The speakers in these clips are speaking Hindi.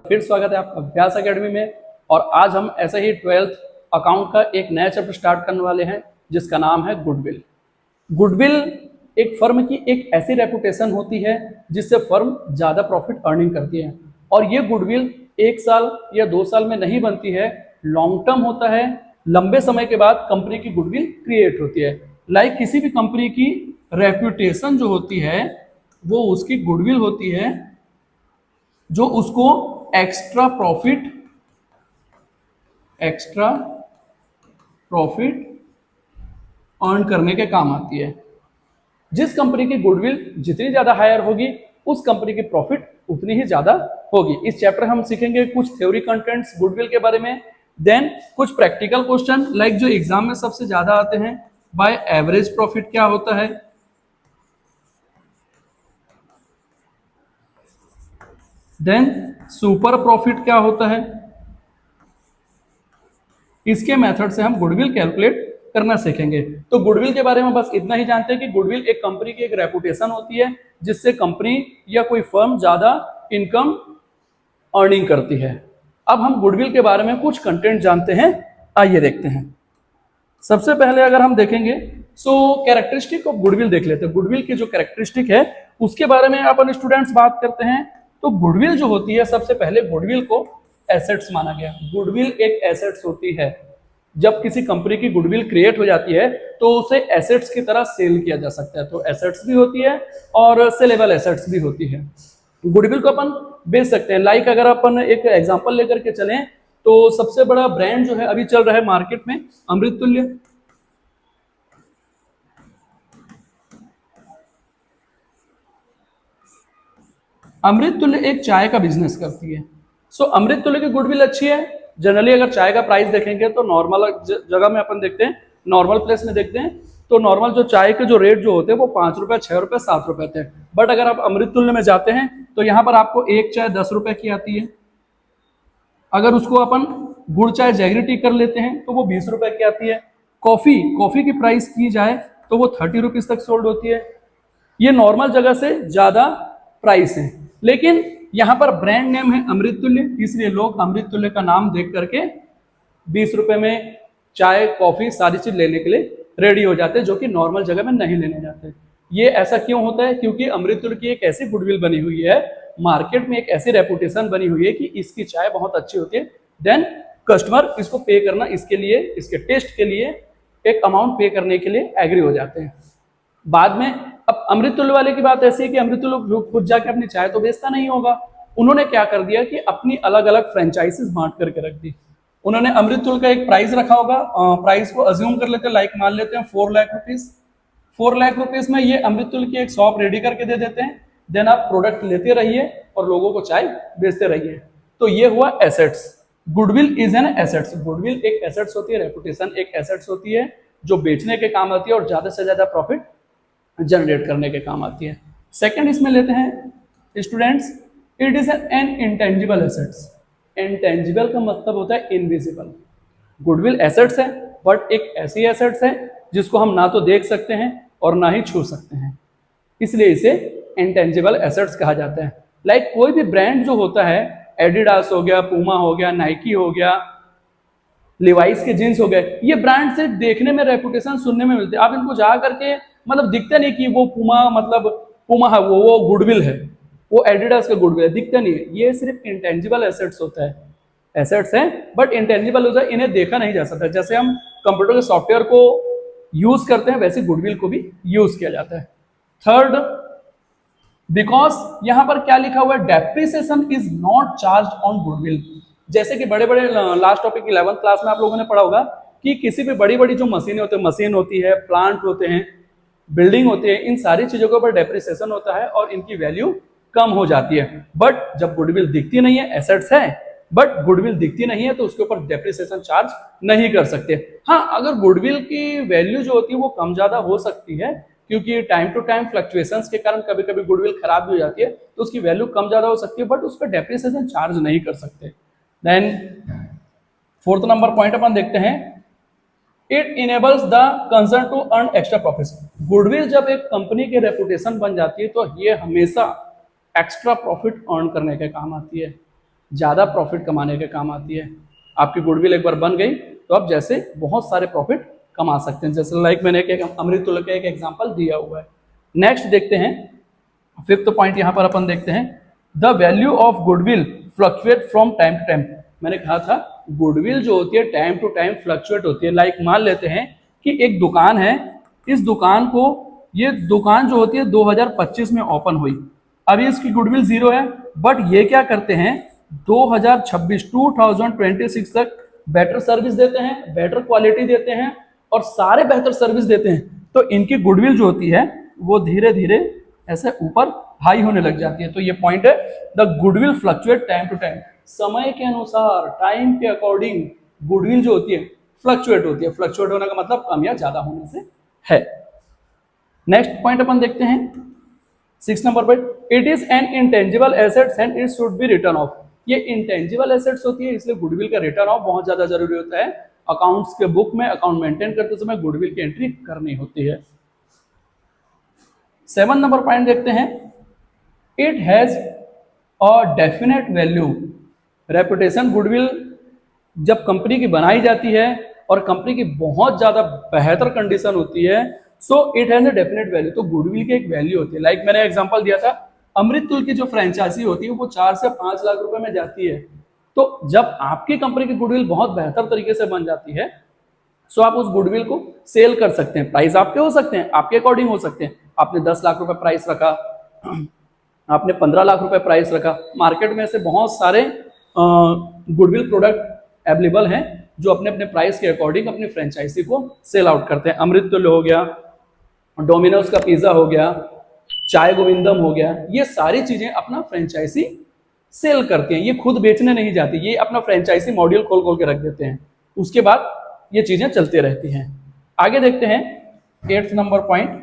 फिर स्वागत है आपका अभ्यास एकेडमी में। और आज हम ऐसे ही 12th अकाउंट का एक नया चैप्टर स्टार्ट करने वाले हैं जिसका नाम है गुडविल। गुडविल एक फर्म की एक ऐसी रेपुटेशन होती है जिससे फर्म ज़्यादा प्रॉफिट अर्निंग करती है। और ये गुडविल 1 साल या 2 साल में नहीं बनती है, लॉन्ग टर्म होता है। लंबे समय के बाद कंपनी की गुडविल क्रिएट होती है। लाइक किसी भी कंपनी की रेपुटेशन जो होती है वो उसकी गुडविल होती है जो उसको एक्स्ट्रा प्रॉफिट अर्न करने के काम आती है। जिस कंपनी की गुडविल जितनी ज्यादा हायर होगी उस कंपनी की प्रॉफिट उतनी ही ज्यादा होगी। इस चैप्टर हम सीखेंगे कुछ थ्योरी कंटेंट्स गुडविल के बारे में, देन कुछ प्रैक्टिकल क्वेश्चन लाइक जो एग्जाम में सबसे ज्यादा आते हैं। बाय एवरेज प्रॉफिट क्या होता है, देन सुपर प्रॉफिट क्या होता है। इसके मेथड से हम गुडविल कैलकुलेट करना सीखेंगे। तो गुडविल के बारे में बस इतना ही जानते हैं कि गुडविल एक कंपनी की एक रेपुटेशन होती है जिससे कंपनी या कोई फर्म ज्यादा इनकम अर्निंग करती है। अब हम गुडविल के बारे में कुछ कंटेंट जानते हैं, आइए देखते हैं। सबसे पहले अगर हम देखेंगे कैरेक्टरिस्टिक ऑफ गुडविल देख लेते हैं। गुडविल की जो कैरेक्टरिस्टिक है उसके बारे में अपन स्टूडेंट्स बात करते हैं। तो गुडविल जो होती है, सबसे पहले गुडविल को एसेट्स माना गया। गुडविल एक एसेट्स होती है। जब किसी कंपनी की गुडविल क्रिएट हो जाती है तो उसे एसेट्स की तरह सेल किया जा सकता है। तो एसेट्स भी होती है और सेलेबल एसेट्स भी होती है। गुडविल को अपन बेच सकते हैं। लाइक अगर अपन एक एग्जांपल लेकर के चलें तो सबसे बड़ा ब्रांड जो है अभी चल रहा है मार्केट में, अमृततुल्य। अमृततुल्य एक चाय का बिजनेस करती है। अमृततुल्य की गुडविल अच्छी है। जनरली अगर चाय का प्राइस देखेंगे तो नॉर्मल जगह में अपन देखते हैं, नॉर्मल प्लेस में देखते हैं तो नॉर्मल जो चाय के जो रेट जो होते हैं वो 5 रुपए, 6 रुपए, 7 रुपए थे। बट अगर आप अमृततुल्य में जाते हैं तो यहाँ पर आपको एक चाय 10 रुपए की आती है। अगर उसको अपन गुड़ चाय जैगरी टी कर लेते हैं तो वो 20 रुपए की आती है। कॉफी की प्राइस की जाए तो वो 30 रुपीज तक सोल्ड होती है। ये नॉर्मल जगह से ज्यादा प्राइस है, लेकिन यहाँ पर ब्रांड नेम है अमृततुल्य, इसलिए लोग अमृततुल्य का नाम देख करके 20 रुपए में चाय, कॉफी सारी चीज लेने के लिए रेडी हो जाते हैं, जो कि नॉर्मल जगह में नहीं लेने जाते। ये ऐसा क्यों होता है? क्योंकि अमृततुल्य की एक ऐसी गुडविल बनी हुई है, मार्केट में एक ऐसी रेपुटेशन बनी हुई है कि इसकी चाय बहुत अच्छी होती है। देन कस्टमर इसको पे करना, इसके लिए, इसके टेस्ट के लिए एक अमाउंट पे करने के लिए एग्री हो जाते हैं। बाद में अब अमृततुल्य वाले की बात ऐसी है कि अमृततुल्य खुद जाके अपनी चाय तो बेचता नहीं होगा। उन्होंने क्या कर दिया कि अपनी अलग अलग फ्रेंचाइजीज बांट करके रख दी। उन्होंने अमृततुल्य का एक प्राइस रखा होगा, प्राइस को अज्यूम कर लेते हैं, लाइक मान लेते हैं 4 लाख रुपीज। 4 लाख रुपीज में ये अमृततुल्य की एक शॉप रेडी करके दे देते हैं। देन आप प्रोडक्ट लेते रहिए और लोगों को चाय बेचते रहिए। तो ये हुआ assets. Goodwill is an assets. Goodwill एक एसेट्स होती है, रेपुटेशन एक एसेट्स होती है जो बेचने के काम आती है और ज्यादा से ज्यादा प्रॉफिट जनरेट करने के काम आती है। सेकंड इसमें लेते हैं students, it is an intangible assets. Intangible का मतलब होता है इनविजिबल। गुडविल एसेट्स है बट एक ऐसी एसेट्स है जिसको हम ना तो देख सकते हैं और ना ही छू सकते हैं, इसलिए इसे इंटेंजिबल एसेट्स कहा जाता है। लाइक कोई भी ब्रांड जो होता है, एडिडास हो गया, पूमा हो गया, नाइकी हो गया, लिवाइस के जींस हो गए, ये ब्रांड सिर्फ देखने में, रेपुटेशन सुनने में मिलते हैं। आप इनको जा करके मतलब दिखता नहीं कि वो पूमा मतलब पूमा है, वो गुडविल है, वो एडिडास का गुडविल है, दिखता नहीं है। ये सिर्फ इंटेंजिबल एसेट्स होता है। एसेट्स हैं बट इंटेंजिबल होता है, इन्हें देखा नहीं जा सकता। जैसे हम कंप्यूटर के सॉफ्टवेयर को यूज करते हैं वैसे गुडविल को भी यूज किया जाता है। थर्ड, बिकॉज यहां पर क्या लिखा हुआ है, depreciation is not charged on goodwill. जैसे कि बड़े बड़े लास्ट टॉपिक 11th क्लास में आप लोगों ने पढ़ा होगा कि किसी भी बड़ी बड़ी जो मशीनें होती है, मशीन होती है, प्लांट होते हैं, बिल्डिंग होती है, इन सारी चीजों के ऊपर डेप्रिसिएशन होता है और इनकी वैल्यू कम हो जाती है। बट जब गुडविल दिखती नहीं है, एसेट्स है बट गुडविल दिखती नहीं है, तो उसके ऊपर डेप्रिसिएशन चार्ज नहीं कर सकते। हाँ, अगर गुडविल की वैल्यू जो होती है वो कम ज्यादा हो सकती है, क्योंकि टाइम टू टाइम फ्लक्चुएशंस के कारण कभी कभी गुडविल खराब भी हो जाती है, तो उसकी वैल्यू कम ज्यादा हो सकती है, बट उस पर डेप्रिसिएशन चार्ज नहीं कर सकते। देन 4th नंबर पॉइंट अपन देखते हैं, it enables the concern to earn extra profit. Goodwill जब एक कंपनी की रेपुटेशन बन जाती है तो ये हमेशा एक्स्ट्रा प्रॉफिट अर्न करने के काम आती है। ज़्यादा प्रॉफिट कमाने के काम आती है। आपकी गुडविल एक बार बन गई तो आप जैसे बहुत सारे प्रॉफिट कमा सकते हैं, जैसे लाइक मैंने एक अमृततुल्य का एक एग्जांपल दिया हुआ है। नेक्स्ट देखते हैं, फिफ्थ पॉइंट यहाँ पर अपन देखते हैं, the value of goodwill fluctuate from time to time. मैंने कहा था गुडविल जो होती है टाइम टू टाइम फ्लक्चुएट होती है। लाइक मान लेते हैं कि एक दुकान है, इस दुकान को, ये दुकान जो होती है 2025 में ओपन हुई, अभी इसकी गुडविल 0 है, बट ये क्या करते हैं 2026 तक बेटर सर्विस देते हैं, बेटर क्वालिटी देते हैं और सारे बेहतर सर्विस देते हैं, तो इनकी गुडविल जो होती है वो धीरे धीरे ऐसे ऊपर हाई होने लग जाती है। तो ये पॉइंट है, the goodwill fluctuate time to time, समय के अनुसार टाइम के अकॉर्डिंग गुडविल जो होती है फ्लक्चुएट होती है। फ्लक्चुएट होने का मतलब कम या ज्यादा होने से है। नेक्स्ट पॉइंट अपन देखते हैं 6 नंबर पर, it is an intangible assets and it should be return of. ये इंटेंजिबल एसेट्स होती है, इसलिए गुडविल का रिटर्न ऑफ बहुत ज्यादा जरूरी होता है। अकाउंट्स के बुक में अकाउंट मेंटेन करते समय गुडविल की एंट्री करनी होती है। 7 नंबर पॉइंट देखते हैं, it has a definite value. Reputation, goodwill जब कंपनी की बनाई जाती है और कंपनी की बहुत ज्यादा बेहतर कंडीशन होती है, so it has a definite value, तो गुडविल की एक वैल्यू होती है। लाइक मैंने एग्जांपल दिया था, अमृततुल्य की जो फ्रेंचाइजी होती है वो 4 से 5 लाख रुपए में जाती है। तो जब आपकी कंपनी की गुडविल बहुत बेहतर तरीके से बन जाती है, सो आप उस गुडविल को सेल कर सकते हैं। प्राइस आपके हो सकते हैं, आपके अकॉर्डिंग हो सकते हैं। आपने 10 लाख रुपए प्राइस रखा, आपने 15 लाख रुपए प्राइस रखा, मार्केट में से बहुत सारे गुडविल प्रोडक्ट अवेलेबल हैं जो अपने अपने प्राइस के अकॉर्डिंग अपनी फ्रेंचाइजी को सेल आउट करते हैं। अमृततुल्य हो गया, डोमिनोज का पिज्जा हो गया, चाय गोविंदम हो गया, ये सारी चीजें अपना फ्रेंचाइजी सेल करती हैं। ये खुद बेचने नहीं जाती, ये अपना फ्रेंचाइजी मॉड्यूल खोल खोल के रख देते हैं, उसके बाद ये चीजें चलती रहती हैं। आगे देखते हैं 8th number point,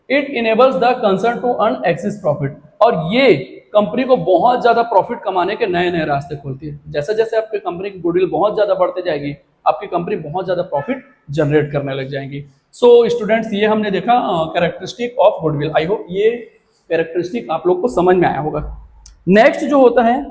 it enables the concern to earn excess profit. और ये कंपनी को बहुत ज्यादा प्रॉफिट कमाने के नए नए रास्ते खोलती है। जैसे जैसे आपकी कंपनी की गुडविल बहुत ज्यादा बढ़ते जाएगी, आपकी कंपनी बहुत ज्यादा प्रॉफिट जनरेट करने लग जाएंगी। सो स्टूडेंट्स, ये हमने देखा characteristic of goodwill. I hope ये कैरेक्टरिस्टिक आप लोग को समझ में आया होगा। नेक्स्ट जो होता है,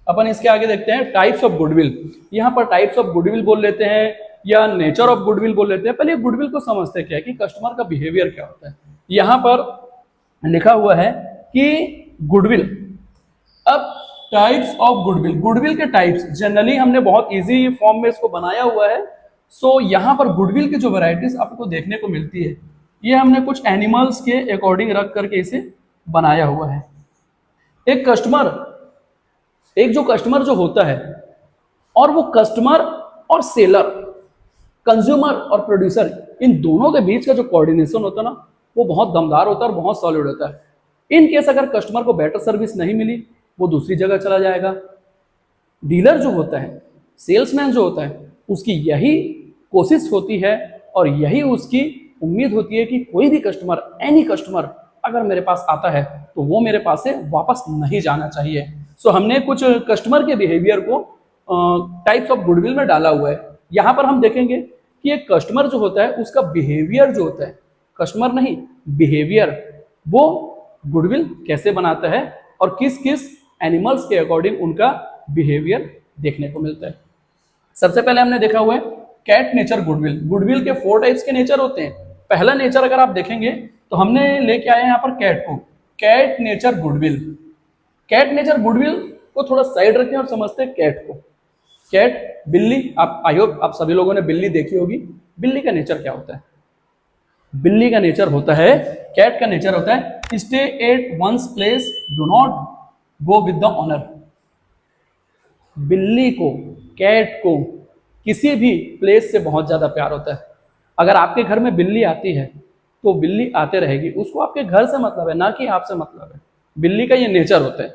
अपन इसके आगे देखते हैं टाइप्स ऑफ गुडविल। यहाँ पर टाइप्स ऑफ गुडविल बोल लेते हैं या नेचर ऑफ गुडविल बोल लेते हैं। पहले गुडविल को समझते क्या है कि कस्टमर का बिहेवियर क्या होता है। यहाँ पर लिखा हुआ है कि गुडविल, अब टाइप्स ऑफ गुडविल, गुडविल के टाइप्स जनरली हमने बहुत इजी फॉर्म में इसको बनाया हुआ है। सो यहाँ पर गुडविल की जो वैरायटीज आपको देखने को मिलती है, ये हमने कुछ एनिमल्स के अकॉर्डिंग रख करके इसे बनाया हुआ है। एक जो कस्टमर जो होता है, और वो कस्टमर और सेलर, कंज्यूमर और प्रोड्यूसर, इन दोनों के बीच का जो कोऑर्डिनेशन होता है ना, वो बहुत दमदार होता है और बहुत सॉलिड होता है। इन केस अगर कस्टमर को बेटर सर्विस नहीं मिली, वो दूसरी जगह चला जाएगा। डीलर जो होता है, सेल्समैन जो होता है, उसकी यही कोशिश होती है और यही उसकी उम्मीद होती है कि कोई भी कस्टमर, एनी कस्टमर अगर मेरे पास आता है तो वो मेरे पास से वापस नहीं जाना चाहिए। सो हमने कुछ कस्टमर के बिहेवियर को टाइप्स ऑफ गुडविल में डाला हुआ है। यहाँ पर हम देखेंगे कि एक कस्टमर जो होता है उसका बिहेवियर जो होता है, कस्टमर नहीं बिहेवियर, वो गुडविल कैसे बनाता है और किस किस एनिमल्स के अकॉर्डिंग उनका बिहेवियर देखने को मिलता है। सबसे पहले हमने देखा हुआ है कैट नेचर गुडविल। गुडविल के 4 टाइप्स के नेचर होते हैं। पहला नेचर अगर आप देखेंगे तो हमने लेके आए हैं यहाँ पर कैट को, cat nature goodwill. Cat nature goodwill को थोड़ा साइड रखें और समझते हैं कैट को। कैट, बिल्ली, आप आई होप आप सभी लोगों ने बिल्ली देखी होगी। बिल्ली का नेचर क्या होता है? बिल्ली का नेचर होता है, कैट का नेचर होता है stay at one's place, do not go with the owner. बिल्ली को, कैट को किसी भी प्लेस से बहुत ज्यादा प्यार होता है। अगर आपके घर में बिल्ली आती है तो बिल्ली आते रहेगी, उसको आपके घर से मतलब है, ना कि आपसे मतलब है। बिल्ली का ये नेचर होता है।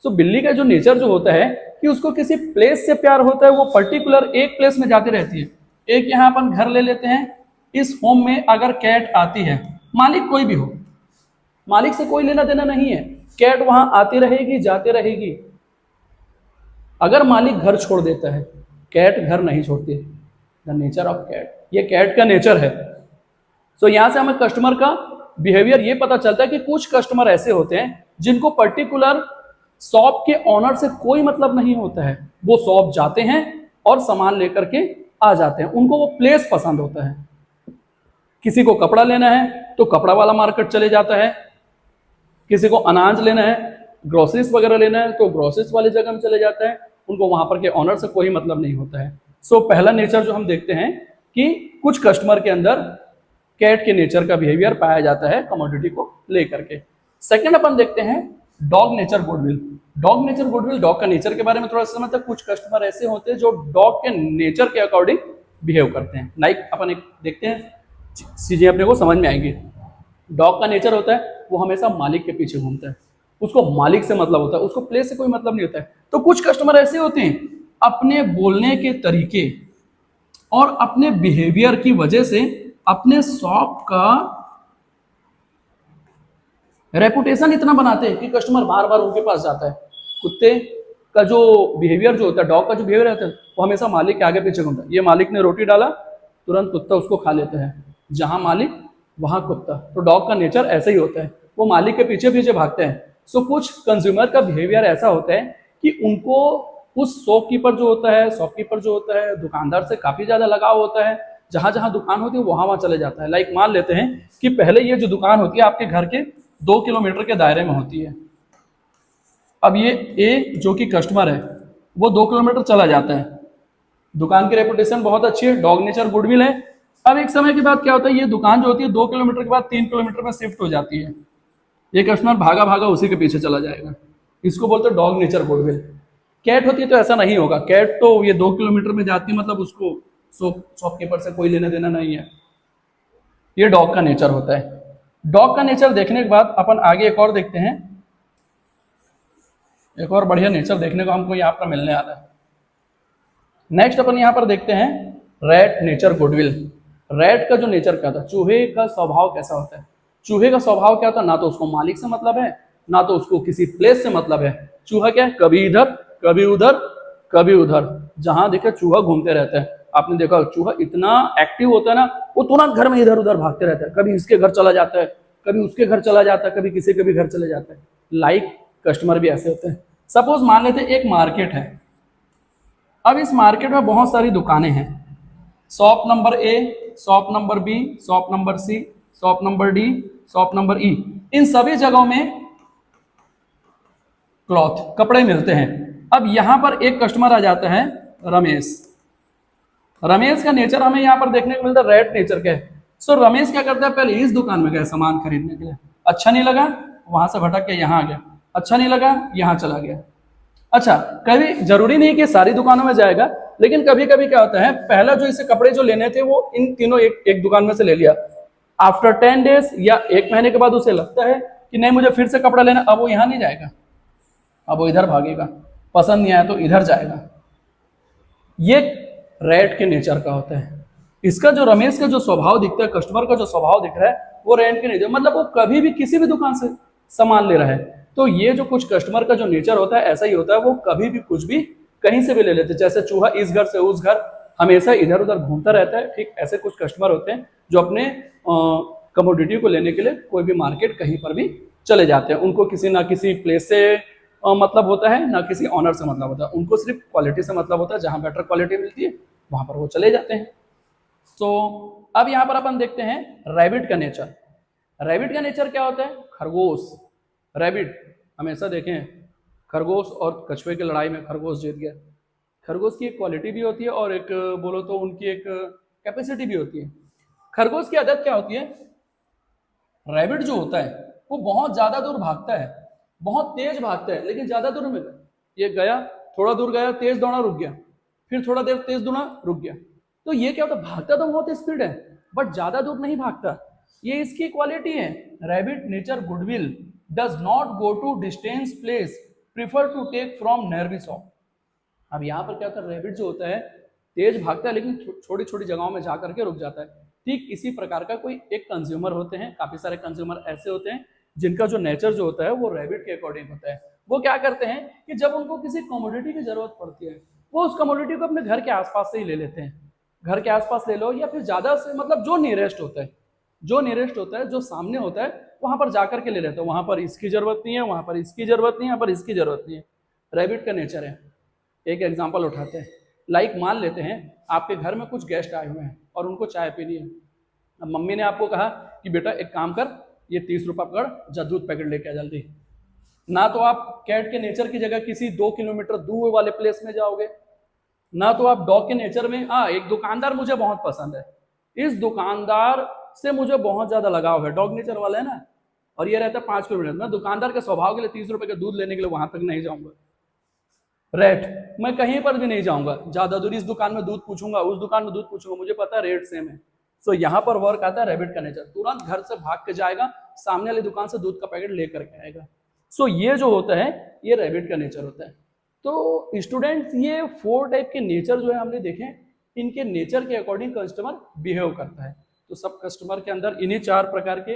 सो बिल्ली का जो नेचर जो होता है कि उसको किसी प्लेस से प्यार होता है, वो पर्टिकुलर एक प्लेस में जाती रहती है। एक यहाँ अपन घर ले लेते हैं, इस होम में अगर कैट आती है, मालिक कोई भी हो, मालिक से कोई लेना देना नहीं है, कैट वहां आती रहेगी, जाती रहेगी। अगर मालिक घर छोड़ देता है, कैट घर नहीं छोड़ती। द नेचर ऑफ कैट, ये कैट का नेचर है। सो यहां से हमें कस्टमर का बिहेवियर ये पता चलता है कि कुछ कस्टमर ऐसे होते हैं जिनको पर्टिकुलर शॉप के ऑनर से कोई मतलब नहीं होता है, वो शॉप जाते हैं और सामान लेकर के आ जाते हैं, उनको वो प्लेस पसंद होता है। किसी को कपड़ा लेना है तो कपड़ा वाला मार्केट चले जाता है, किसी को अनाज लेना है, ग्रोसरीज वगैरह लेना है तो ग्रोसरीज वाली जगह में चले जाता है, उनको वहां पर के ऑनर से कोई मतलब नहीं होता है। सो पहला नेचर जो हम देखते हैं कि कुछ कस्टमर के अंदर कैट के नेचर का बिहेवियर पाया जाता है कमोडिटी को लेकर के। सेकंड अपन देखते हैं dog nature goodwill. Dog nature goodwill, dog का नेचर के बारे में थोड़ा सा समझते हैं। कुछ कस्टमर ऐसे होते हैं जो डॉग के नेचर के अकॉर्डिंग बिहेव करते हैं। लाइक अपन एक देखते हैं, चीजें अपने को समझ में आएंगी। डॉग का नेचर होता है वो हमेशा मालिक के पीछे घूमता है, उसको मालिक से मतलब होता है, उसको प्लेस से कोई मतलब नहीं होता है। तो कुछ कस्टमर ऐसे होते हैं अपने बोलने के तरीके और अपने बिहेवियर की वजह से अपने शॉप का रेपुटेशन इतना बनाते हैं कि कस्टमर बार बार उनके पास जाता है। कुत्ते का जो बिहेवियर जो होता है, डॉग का जो बिहेवियर रहता है, वो हमेशा मालिक के आगे पीछे घूमता है। ये मालिक ने रोटी डाला, तुरंत कुत्ता उसको खा लेता है, जहां मालिक वहां कुत्ता। तो डॉग का नेचर ऐसा ही होता है, वो मालिक के पीछे पीछे भागते हैं। सो कुछ कंज्यूमर का बिहेवियर ऐसा होता है कि उनको उस शॉपकीपर जो होता है दुकानदार से काफी ज्यादा लगाव होता है। जहां जहां दुकान होती है वहां वहां चले जाता है। लाइक मान लेते हैं कि पहले ये जो दुकान होती है आपके घर के 2 किलोमीटर के दायरे में होती है। अब ये ए जो कि कस्टमर है वो 2 किलोमीटर चला जाता है, दुकान की रेपुटेशन बहुत अच्छी है, डॉग नेचर गुडविल है। अब एक समय के बाद क्या होता है, ये दुकान जो होती है 2 किलोमीटर के बाद 3 किलोमीटर में शिफ्ट हो जाती है। ये कस्टमर भागा भागा उसी के पीछे चला जाएगा, इसको बोलते हैं डॉग नेचर गुडविल। कैट होती है तो ऐसा नहीं होगा, कैट तो ये 2 किलोमीटर में जाती है, मतलब उसको शॉपकीपर से कोई लेना देना नहीं है। ये डॉग का नेचर होता है। डॉग का नेचर देखने के बाद अपन आगे एक और देखते हैं, एक और बढ़िया नेचर देखने को हमको यहाँ पर मिलने वाला है। नेक्स्ट अपन यहाँ पर देखते हैं रैट नेचर गुडविल। रैट का जो नेचर क्या था, चूहे का स्वभाव कैसा होता है। चूहे का स्वभाव क्या होता है, ना तो उसको मालिक से मतलब है, ना तो उसको किसी प्लेस से मतलब है। चूहा क्या है, कभी इधर कभी उधर कभी उधर, जहां देखे चूहा घूमते रहता है। आपने देखा चूहा इतना एक्टिव होता है ना, वो तुरंत घर में इधर उधर भागते रहता है, कभी इसके घर चला जाता है, कभी उसके घर चला जाता है, कभी किसी के भी घर चले जाता है। लाइक कस्टमर भी ऐसे होते हैं। सपोज मान लेते हैं एक मार्केट है, अब इस मार्केट में बहुत सारी दुकानें हैं। Shop number A, shop number B, shop number C, shop number D, shop number E, इन सभी जगहों में क्लॉथ कपड़े मिलते हैं। अब यहां पर एक कस्टमर आ जाता है रमेश। रमेश का नेचर हमें यहां पर देखने को मिलता है रैट नेचर का है। सो रमेश क्या करता है, पहले इस दुकान में गया सामान खरीदने के लिए, अच्छा नहीं लगा वहां से भटक के यहां आ गया, अच्छा नहीं लगा यहां चला गया। अच्छा, कभी जरूरी नहीं कि सारी दुकानों में जाएगा, लेकिन कभी कभी क्या होता है, पहला जो इसे कपड़े जो लेने थे वो इन तीनों एक दुकान में से ले लिया। आफ्टर 10 डेज या 1 महीने के बाद उसे लगता है कि नहीं मुझे फिर से कपड़ा लेना, अब वो यहां नहीं जाएगा, अब वो इधर भागेगा, पसंद नहीं आया तो इधर जाएगा। ये रैट के नेचर का होता है। इसका जो रमेश का जो स्वभाव दिखता है, कस्टमर का जो स्वभाव दिख रहा है, वो रैट के नेचर, मतलब वो कभी भी किसी भी दुकान से सामान ले रहा है। तो ये जो कुछ कस्टमर का जो नेचर होता है ऐसा ही होता है, वो कभी भी कुछ भी कहीं से भी ले लेते हैं। जैसे चूहा इस घर से उस घर हमेशा इधर उधर घूमता रहता है, ठीक ऐसे कुछ कस्टमर होते हैं जो अपने कमोडिटी को लेने के लिए कोई भी मार्केट कहीं पर भी चले जाते हैं। उनको किसी ना किसी प्लेस से मतलब होता है, ना किसी ऑनर से मतलब होता है, उनको सिर्फ क्वालिटी से मतलब होता है। जहां बेटर क्वालिटी मिलती है वहां पर वो चले जाते हैं। तो अब यहाँ पर अपन देखते हैं रैबिट का नेचर। रैबिट का नेचर क्या होता है, खरगोश। रैबिट हमेशा देखें, खरगोश और कछुए की लड़ाई में खरगोश जीत गया। खरगोश की एक क्वालिटी भी होती है और एक बोलो तो उनकी एक कैपेसिटी भी होती है। खरगोश की आदत क्या होती है, रैबिट जो होता है वो बहुत ज्यादा दूर भागता है, बहुत तेज भागता है, लेकिन ज्यादा दूर में ये गया, थोड़ा दूर गया, तेज दौड़ा, रुक गया, फिर थोड़ा देर तेज दौड़ा, रुक गया। तो ये क्या होता है, भागता तो बहुत स्पीड है बट ज्यादा दूर नहीं भागता। ये इसकी क्वालिटी है। Rabbit nature goodwill does not go to distance place, prefer to take from nearby shop. अब यहाँ पर क्या होता है, रैबिट जो होता है तेज भागता है लेकिन छोटी छोटी जगहों में जाकर के रुक जाता है। ठीक इसी प्रकार का कोई एक कंज्यूमर होते हैं, काफी सारे कंज्यूमर ऐसे होते हैं जिनका जो नेचर जो होता है वो रैबिट के अकॉर्डिंग होता है। वो क्या करते हैं कि जब उनको किसी कमोडिटी की जरूरत पड़ती है वो उस कमोडिटी को अपने घर के आसपास से ही ले लेते हैं। घर के आसपास ले लो या फिर ज्यादा से मतलब जो नियरेस्ट होता है, जो नियरेस्ट होता है, जो सामने होता है वहां पर जाकर के ले लेते हैं, वहां पर इसकी जरूरत नहीं है, वहां पर इसकी जरूरत नहीं है, यहाँ पर इसकी जरूरत नहीं है। रैबिट का नेचर है। एक एग्जाम्पल उठाते हैं, लाइक मान लेते हैं आपके घर में कुछ गेस्ट आए हुए हैं और उनको चाय पीनी है। अब मम्मी ने आपको कहा कि बेटा एक काम कर, ये 30 रुपये पकड़, जा दूध पैकेट लेके आ जल्दी। ना तो आप कैट के नेचर की जगह किसी 2 किलोमीटर दूर वाले प्लेस में जाओगे, ना तो आप डॉग के नेचर में। हाँ, एक दुकानदार मुझे बहुत पसंद है, इस दुकानदार से मुझे बहुत ज्यादा लगाव है, डॉग नेचर वाला है ना, और ये रहता है 5 किलोमीटर। मैं दुकानदार के स्वभाव के लिए 30 रुपए का दूध लेने के लिए वहां तक नहीं जाऊंगा। रेट, मैं कहीं पर भी नहीं जाऊंगा, ज्यादा दूर इस दुकान में दूध पूछूंगा, उस दुकान में दूध पूछूंगा, मुझे पता है रेट सेम है। सो यहाँ पर वर्क आता है रैबिट का नेचर, तुरंत घर से भाग के जाएगा, सामने वाली दुकान से दूध का पैकेट लेकर के आएगा। सो ये जो होता है ये रैबिट का नेचर होता है। तो स्टूडेंट्स, ये 4 टाइप के नेचर जो है हमने देखे, इनके नेचर के अकॉर्डिंग कस्टमर बिहेव करता है। तो सब कस्टमर के अंदर इन्हीं 4 प्रकार के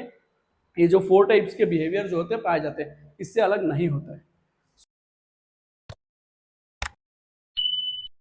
ये जो 4 टाइप्स के बिहेवियर जो होते हैं पाए जाते हैं, इससे अलग नहीं होता है।